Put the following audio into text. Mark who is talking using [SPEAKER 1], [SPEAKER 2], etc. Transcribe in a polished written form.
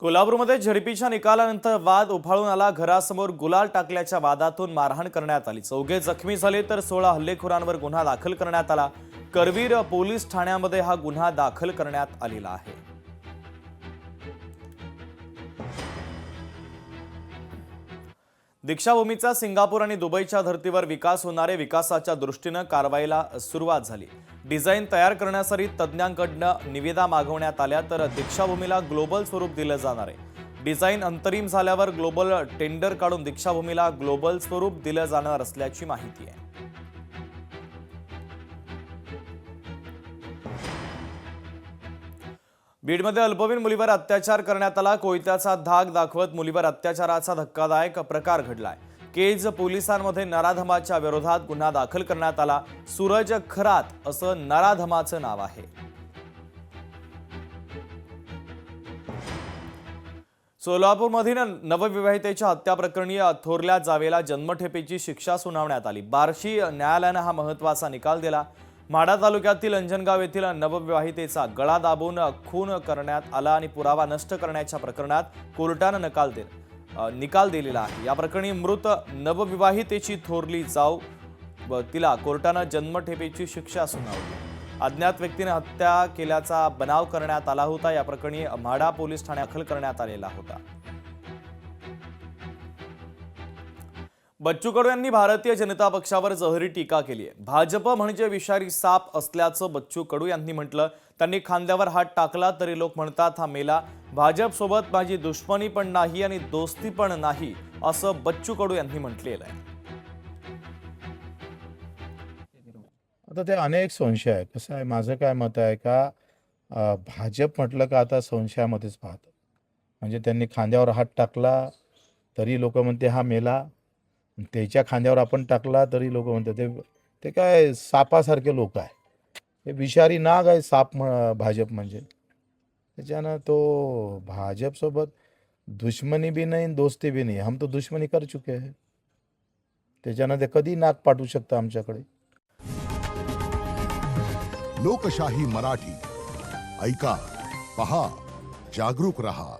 [SPEAKER 1] कोल्हापूरमध्ये झडपीच्या निकालानंतर वाद उफाळून आला। घरासमोर गुलाल टाकल्याच्या वादातून मारहाण करण्यात आली। चौघे जखमी झाले तर 16 हल्लेखोरांवर गुन्हा दाखल करण्यात आला। करवीर पोलीस ठाण्यामध्ये हा गुन्हा दाखल करण्यात आलेला आहे। दीक्षाभूमीचा सिंगापूर आणि दुबईच्या धर्तीवर विकास होणारे विकासाच्या दृष्टीने कारवाईला सुरुवात झाली। डिझाईन तयार करण्यासाठी तज्ञांकडून निविदा मागवण्यात आल्या तर दीक्षाभूमीला ग्लोबल स्वरूप दिले जाणार आहे। डिझाईन अंतरिम झाल्यावर ग्लोबल टेंडर काढून दीक्षाभूमीला ग्लोबल स्वरूप दिले जाणार असल्याची माहिती आहे। बीडमध्ये अल्पवयीन मुलीवर अत्याचार करण्यात आला। कोयत्याचा धाक दाखवत मुलीवर अत्याचाराचा धक्कादायक प्रकार घडलाय। केज पोलिसांमध्ये नराधमाच्या विरोधात गुन्हा दाखल करण्यात आला। सूरज खरात असं नराधमाचं नाव आहे। सोलापूरमधील नवविवाहितेच्या हत्या प्रकरणी थोरल्या जावेला जन्मठेपेची शिक्षा सुनावण्यात आली। बार्शी न्यायालयाने हा महत्त्वाचा निकाल दिला। माढा तालुक्यातील अंजनगाव येथील नवविवाहितेचा गळा दाबून खून करण्यात आला आणि पुरावा नष्ट करण्याच्या प्रकरणात कोर्टाने निकाल दिलेला आहे। या प्रकरणी मृत नवविवाहितेची थोरली जाव व तिला कोर्टाने जन्मठेपेची शिक्षा सुनावली। अज्ञात व्यक्तीने हत्या केल्याचा बनाव करण्यात आला होता। या प्रकरणी माढा पोलीस ठाण्यात दाखल करण्यात आलेला होता। बच्चू कडू यांनी भारतीय जनता पक्षावर जहरी टीका केली आहे। भाजप म्हणजे विषारी साप असल्याचं बच्चू कडू यांनी म्हटलं। त्यांनी खांद्यावर हात टाकला तरी लोक म्हणतात हा मेला। भाजप सोबत माझी दुश्मनी पण नाही आणि दोस्ती पण नाही असं बच्चू कडू यांनी म्हटलेलं आहे।
[SPEAKER 2] आता ते अनेक संशय आहे। कसं आहे, माझं काय मत आहे का भाजप म्हटलं का आता संशयामध्येच पाहतं। म्हणजे त्यांनी खांद्यावर हात टाकला तरी लोक म्हणते हा मेला, त्याच्या खांद्यावर आपण टाकला तरी लोक म्हणतात ते काय सापासारखे लोक आहे। हे विषारी नाग आहे साप भाजप म्हणजे। त्याच्यानं तो भाजपसोबत दुश्मनी भी नाही दोस्ती भी नाही, हम तो दुश्मनी कर चुके हैं। त्याच्यानं ते कधी नाग पाठवू शकतं आमच्याकडे।
[SPEAKER 3] लोकशाही मराठी ऐका, पहा, जागरूक रहा।